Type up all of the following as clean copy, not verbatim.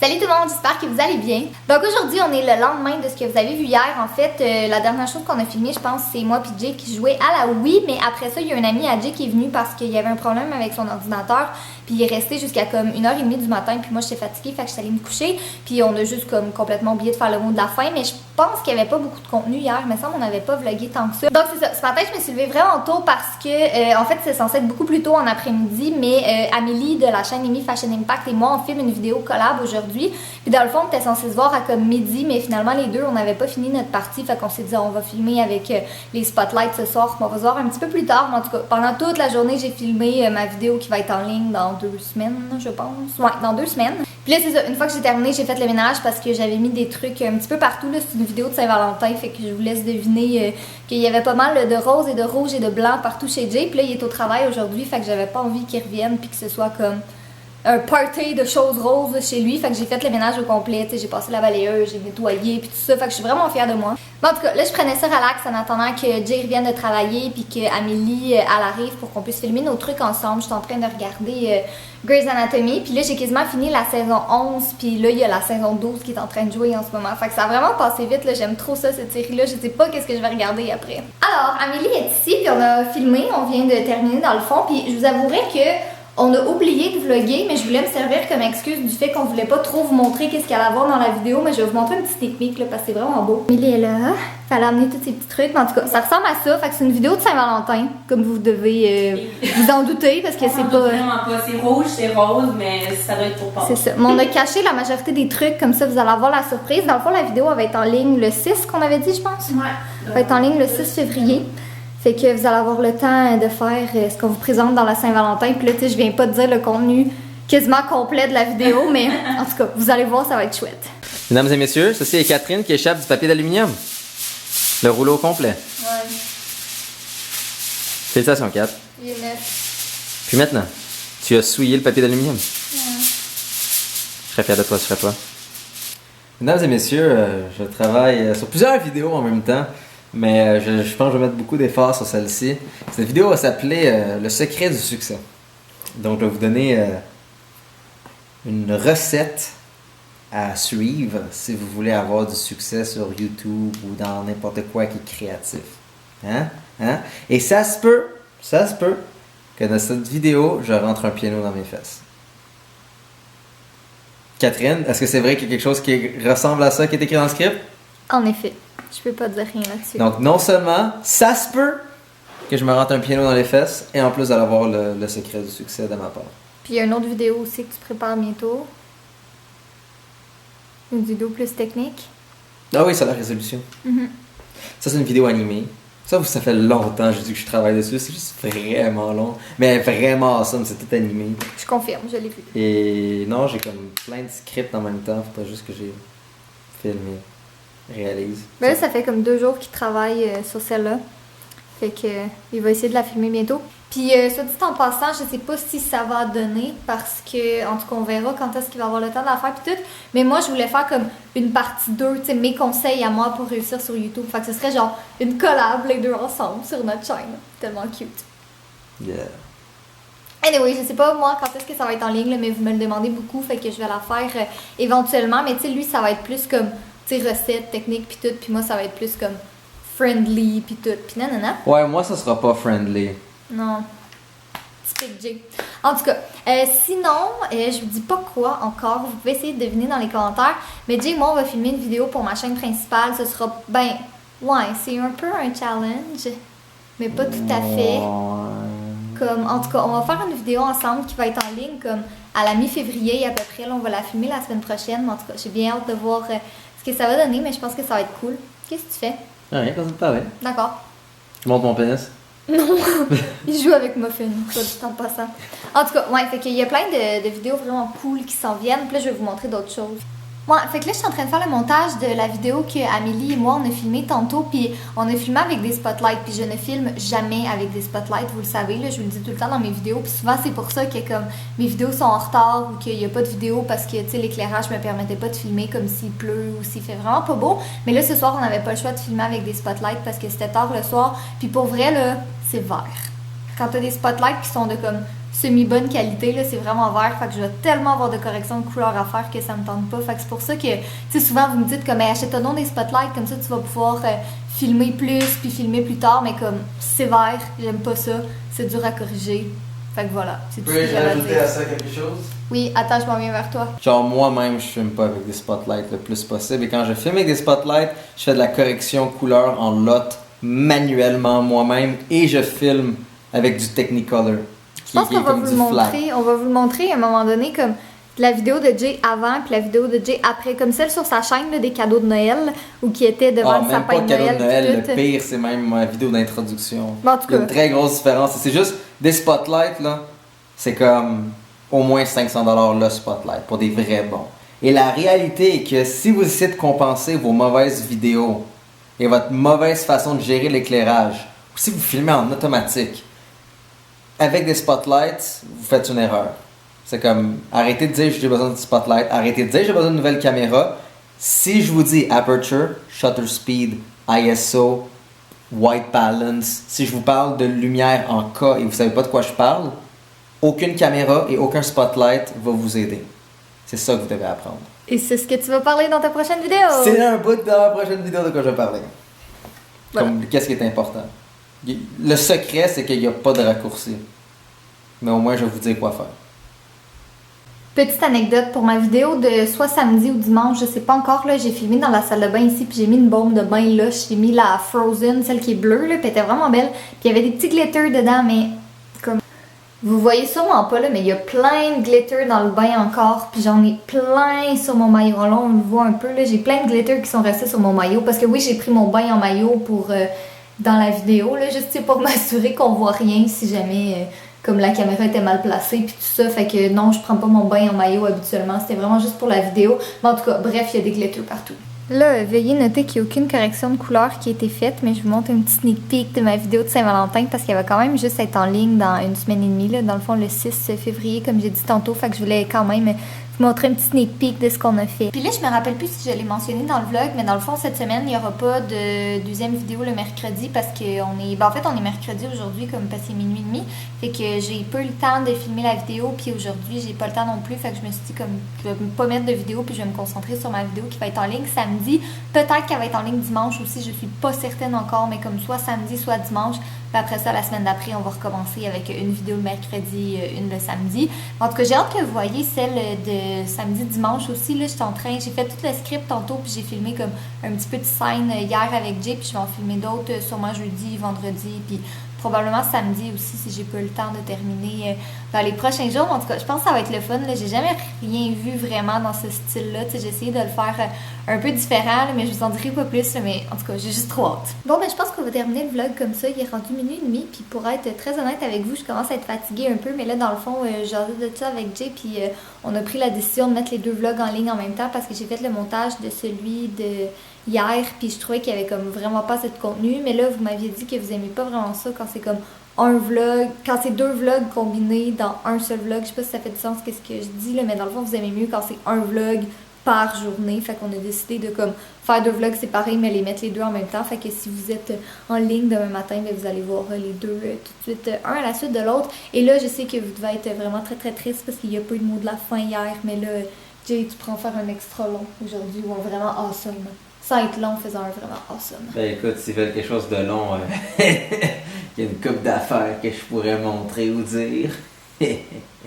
Salut tout le monde, j'espère que vous allez bien. Donc aujourd'hui, on est le lendemain de ce que vous avez vu hier. En fait, la dernière chose qu'on a filmé, je pense, c'est moi et Jay qui jouait à la Wii. Mais après ça, il y a un ami à Jay qui est venu parce qu'il y avait un problème avec son ordinateur. Puis il est resté jusqu'à comme 1h30 du matin. Puis moi, j'étais fatiguée, fait que je suis allée me coucher. Puis on a juste comme complètement oublié de faire le mot de la fin. Mais je pense qu'il n'y avait pas beaucoup de contenu hier. Il me semble qu'on n'avait pas vlogué tant que ça. Donc c'est ça. Ce matin, je me suis levée vraiment tôt parce que, en fait, c'est censé être beaucoup plus tôt en après-midi. Mais Amélie de la chaîne Amy Fashion Impact et moi, on filme une vidéo collab aujourd'hui. Puis dans le fond, on était censé se voir à comme midi. Mais finalement, les deux, on n'avait pas fini notre partie. Fait qu'on s'est dit, on va filmer avec les spotlights ce soir. On va se voir un petit peu plus tard. Mais en tout cas, pendant toute la journée, j'ai filmé ma vidéo qui va être en ligne dans 2 semaines, je pense. Ouais, dans 2 semaines. Puis là, c'est ça. Une fois que j'ai terminé, j'ai fait le ménage parce que j'avais mis des trucs un petit peu partout. Là, c'est une vidéo de Saint-Valentin. Fait que je vous laisse deviner qu'il y avait pas mal de rose et de rouge et de blanc partout chez Jay. Puis là, il est au travail aujourd'hui. Fait que j'avais pas envie qu'il revienne puis que ce soit comme un party de choses roses chez lui. Fait que j'ai fait le ménage au complet. J'ai passé la balayeuse, j'ai nettoyé puis tout ça. Fait que je suis vraiment fière de moi. Mais en tout cas, là, je prenais ça relax en attendant que Jay revienne de travailler puis qu'Amélie, elle arrive pour qu'on puisse filmer nos trucs ensemble. Je suis en train de regarder Grey's Anatomy. Puis là, j'ai quasiment fini la saison 11. Puis là, il y a la saison 12 qui est en train de jouer en ce moment. Fait que ça a vraiment passé vite. J'aime trop ça, cette série-là. Je sais pas qu'est-ce que je vais regarder après. Alors, Amélie est ici. Puis on a filmé. On vient de terminer dans le fond. Puis je vous avouerai que on a oublié de vlogger, mais je voulais me servir comme excuse du fait qu'on voulait pas trop vous montrer qu'est-ce qu'il y allait avoir dans la vidéo, mais je vais vous montrer une petite technique là, parce que c'est vraiment beau. Amélie est là, fallait amener tous ces petits trucs, mais en tout cas, ça ressemble à ça, fait que c'est une vidéo de Saint-Valentin, comme vous devez vous en douter, parce que c'est pas... Vraiment pas, c'est rouge, c'est rose, mais ça doit être pour pas. C'est ça, mais on a caché la majorité des trucs, comme ça vous allez avoir la surprise. Dans le fond, la vidéo elle va être en ligne le 6 qu'on avait dit, je pense. Ouais. Elle va être en ligne le 6 février. Fait que vous allez avoir le temps de faire ce qu'on vous présente dans la Saint-Valentin. Puis là, tu sais, je viens pas de dire le contenu quasiment complet de la vidéo, mais en tout cas, vous allez voir, ça va être chouette. Mesdames et messieurs, ceci est Catherine qui échappe du papier d'aluminium. Le rouleau complet. Ouais. Félicitations, Kat. Il est neuf. Puis maintenant, tu as souillé le papier d'aluminium. Je serais fier de toi, je serais pas. Mesdames et messieurs, je travaille sur plusieurs vidéos en même temps. Mais je pense que je vais mettre beaucoup d'efforts sur celle-ci. Cette vidéo va s'appeler Le secret du succès. Donc, je vais vous donner une recette à suivre si vous voulez avoir du succès sur YouTube ou dans n'importe quoi qui est créatif. Hein? Et ça se peut que dans cette vidéo, je rentre un piano dans mes fesses. Catherine, est-ce que c'est vrai qu'il y a quelque chose qui ressemble à ça qui est écrit dans le script? En effet. Je peux pas dire rien là-dessus. Donc, non seulement, ça se peut que je me rentre un piano dans les fesses, et en plus, d'aller avoir le secret du succès de ma part. Puis il y a une autre vidéo aussi que tu prépares bientôt. Une vidéo plus technique. Ah oui, c'est la résolution. Ça, c'est une vidéo animée. Ça fait longtemps que je dis que je travaille dessus. C'est juste vraiment long. Mais vraiment awesome, c'est tout animé. Je confirme, je l'ai vu. Et non, j'ai comme plein de scripts en même temps. Faut pas juste que j'ai filmé. Réalise. Ben là, ça fait comme 2 jours qu'il travaille sur celle-là. Fait que il va essayer de la filmer bientôt. Puis, soit dit en passant, je sais pas si ça va donner parce que, en tout cas, on verra quand est-ce qu'il va avoir le temps de la faire puis tout. Mais moi, je voulais faire comme une partie 2, tu sais, mes conseils à moi pour réussir sur YouTube. Fait que ce serait genre une collab, les deux ensemble sur notre chaîne. Tellement cute. Yeah. Anyway, je sais pas moi quand est-ce que ça va être en ligne, là, mais vous me le demandez beaucoup. Fait que je vais la faire éventuellement. Mais tu sais, lui, ça va être plus comme tu sais, recettes, techniques, pis tout, pis moi, ça va être plus comme friendly, pis tout, pis nanana. Ouais, moi, ça sera pas friendly. Non. Typique Jay. En tout cas, sinon, je vous dis pas quoi encore, vous pouvez essayer de deviner dans les commentaires, mais Jay et moi, on va filmer une vidéo pour ma chaîne principale, ce sera, ouais, c'est un peu un challenge, mais pas tout à fait. Comme, en tout cas, on va faire une vidéo ensemble qui va être en ligne, comme à la mi-février à peu près, là, on va la filmer la semaine prochaine, mais en tout cas, j'ai bien hâte de voir ce que ça va donner, mais je pense que ça va être cool. Qu'est-ce que tu fais? Rien, quand ça te D'accord. Tu montes mon pénis? Non, il joue avec Muffin, ça du temps passant. En tout cas, ouais, fait qu'il y a plein de vidéos vraiment cool qui s'en viennent, puis là, je vais vous montrer d'autres choses. Ouais, fait que là, je suis en train de faire le montage de la vidéo que Amélie et moi, on a filmé tantôt, puis on a filmé avec des spotlights, puis je ne filme jamais avec des spotlights, vous le savez, là, je vous le dis tout le temps dans mes vidéos, puis souvent, c'est pour ça que comme mes vidéos sont en retard ou qu'il n'y a pas de vidéo parce que, tu sais, l'éclairage me permettait pas de filmer comme s'il pleut ou s'il fait vraiment pas beau. Mais là, ce soir, on n'avait pas le choix de filmer avec des spotlights parce que c'était tard le soir, puis pour vrai, là, c'est vert. Quand t'as des spotlights qui sont de comme semi-bonne qualité, là, c'est vraiment vert, fait que je vais tellement avoir de corrections de couleurs à faire que ça me tente pas. Fait que c'est pour ça que, tu sais, souvent vous me dites comme, achète-toi donc des spotlights, comme ça tu vas pouvoir filmer plus, puis filmer plus tard, mais comme, c'est vert, j'aime pas ça, c'est dur à corriger. Fait que voilà, c'est tout ce que j'avais à dire. à ça quelque chose? Oui, attends, je m'en viens vers toi. Genre, moi-même, je filme pas avec des spotlights le plus possible. Et quand je filme avec des spotlights, je fais de la correction couleur en lot manuellement moi-même et je filme avec du Technicolor. Je pense qu'on va vous le montrer. On va vous le montrer à un moment donné, comme la vidéo de Jay avant puis la vidéo de Jay après, comme celle sur sa chaîne là, des cadeaux de Noël ou qui était devant le sapin de Noël. De Noël, le pire, c'est même ma vidéo d'introduction. Bon, en tout cas, il y a une très grosse différence. C'est juste des spotlights, là, c'est comme au moins 500$ le spotlight pour des vrais bons. Et la réalité est que si vous essayez de compenser vos mauvaises vidéos et votre mauvaise façon de gérer l'éclairage, ou si vous filmez en automatique, avec des spotlights, vous faites une erreur. C'est comme, arrêtez de dire j'ai besoin de spotlight, arrêtez de dire j'ai besoin d'une nouvelle caméra. Si je vous dis aperture, shutter speed, ISO, white balance, si je vous parle de lumière en K et vous savez pas de quoi je parle, aucune caméra et aucun spotlight va vous aider. C'est ça que vous devez apprendre. et c'est ce que tu vas parler dans ta prochaine vidéo. C'est un bout dans la prochaine vidéo de quoi je vais parler. Voilà. Comme, qu'est-ce qui est important? Le secret, c'est qu'il n'y a pas de raccourci. Mais au moins, je vais vous dire quoi faire. Petite anecdote pour ma vidéo de soit samedi ou dimanche, je sais pas encore, là, j'ai filmé dans la salle de bain ici, puis j'ai mis une bombe de bain là, j'ai mis la Frozen, celle qui est bleue, là, puis elle était vraiment belle, puis il y avait des petits glitters dedans, mais comme... Vous voyez sûrement pas là, mais il y a plein de glitters dans le bain encore, puis j'en ai plein sur mon maillot. Là, on le voit un peu, là, j'ai plein de glitters qui sont restés sur mon maillot, parce que oui, j'ai pris mon bain en maillot pour... dans la vidéo, là, juste pour m'assurer qu'on voit rien si jamais... comme la caméra était mal placée puis tout ça, fait que non, je prends pas mon bain en maillot habituellement, c'était vraiment juste pour la vidéo. Mais en tout cas, bref, il y a des glitters partout. Là, veuillez noter qu'il n'y a aucune correction de couleur qui a été faite, mais je vous montre un petit sneak peek de ma vidéo de Saint-Valentin parce qu'elle va quand même juste être en ligne dans une semaine et demie, là, dans le fond le 6 février, comme j'ai dit tantôt, fait que je voulais quand même vous montrer un petit sneak peek de ce qu'on a fait. Puis là, je me rappelle plus si je l'ai mentionné dans le vlog, mais dans le fond, cette semaine, il n'y aura pas de deuxième vidéo le mercredi parce qu'on est... Ben, en fait, on est mercredi aujourd'hui, comme parce que c'est minuit et demi. Fait que j'ai peu le temps de filmer la vidéo, puis aujourd'hui, j'ai pas le temps non plus. Fait que je me suis dit, comme, je vais pas mettre de vidéo, puis je vais me concentrer sur ma vidéo qui va être en ligne samedi. Peut-être qu'elle va être en ligne dimanche aussi, je suis pas certaine encore, mais comme soit samedi, soit dimanche. Puis après ça, la semaine d'après, on va recommencer avec une vidéo le mercredi, une le samedi. En tout cas, j'ai hâte que vous voyez celle de samedi-dimanche aussi. Là, j'ai fait tout le script tantôt, puis j'ai filmé comme un petit peu de scène hier avec Jay, puis je vais en filmer d'autres sûrement jeudi, vendredi, puis probablement samedi aussi si j'ai pas le temps de terminer dans les prochains jours. En tout cas, je pense que ça va être le fun. Là. J'ai jamais rien vu vraiment dans ce style-là. J'ai essayé de le faire un peu différent, là, mais je vous en dirai pas plus. Là, mais en tout cas, j'ai juste trop hâte. Bon, ben je pense qu'on va terminer le vlog comme ça. Il est rendu minuit et demi. Puis pour être très honnête avec vous, je commence à être fatiguée un peu. Mais là, dans le fond, j'ai hâte de ça avec Jay. Puis on a pris la décision de mettre les deux vlogs en ligne en même temps parce que j'ai fait le montage de celui de hier, puis je trouvais qu'il y avait comme vraiment pas assez de contenu, mais là vous m'aviez dit que vous aimez pas vraiment ça quand c'est comme un vlog, quand c'est deux vlogs combinés dans un seul vlog. Je sais pas si ça fait du sens qu'est-ce que je dis là, mais dans le fond vous aimez mieux quand c'est un vlog par journée, fait qu'on a décidé de comme faire deux vlogs séparés mais les mettre les deux en même temps, fait que si vous êtes en ligne demain matin, ben, vous allez voir les deux tout de suite un à la suite de l'autre. Et là je sais que vous devez être vraiment très très triste parce qu'il y a peu de mots de la fin hier, mais là Jay, tu prends faire un extra long aujourd'hui ou un vraiment awesome. Sans être long, faisant un vraiment awesome. Ben écoute, s'ils veulent quelque chose de long, il y a une couple d'affaires que je pourrais montrer ou dire.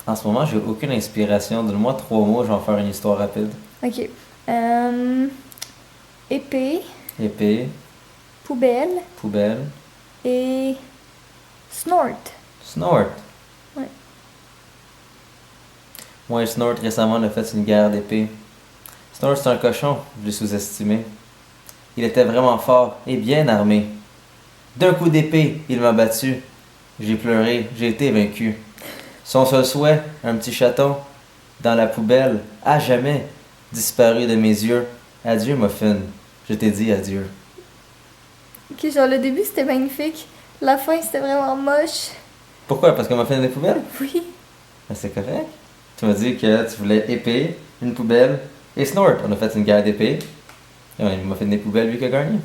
En ce moment, j'ai aucune inspiration. Donne-moi 3 mots, je vais en faire une histoire rapide. Ok. Épée. Épée. Poubelle. Poubelle. Et snort. Snort. Ouais. Moi et Snort, récemment, on a fait une guerre d'épée. Snort, c'est un cochon, je l'ai sous-estimé. Il était vraiment fort et bien armé. D'un coup d'épée, il m'a battu. J'ai pleuré, j'ai été vaincu. Son seul souhait, un petit chaton, dans la poubelle, à jamais, disparu de mes yeux. Adieu, Muffin. Je t'ai dit adieu. Ok, genre le début c'était magnifique. La fin c'était vraiment moche. Pourquoi? Parce que Muffin a des poubelles? Oui. Ben, c'est correct. Tu m'as dit que tu voulais épée, une poubelle et Snort. On a fait une guerre d'épée. Et on m'a fait des poubelles, lui qui a gagné.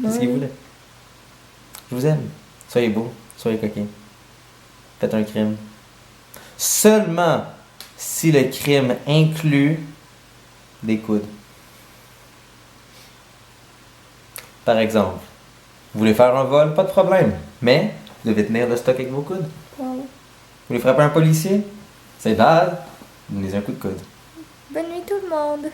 Qu'est-ce qu'il voulait? Je vous aime. Soyez beaux, soyez coquins. Faites un crime. seulement si le crime inclut des coudes. Par exemple, vous voulez faire un vol, pas de problème, mais vous devez tenir le stock avec vos coudes. Wow. Vous voulez frapper un policier, c'est bad, donnez un coup de coude. Bonne nuit tout le monde.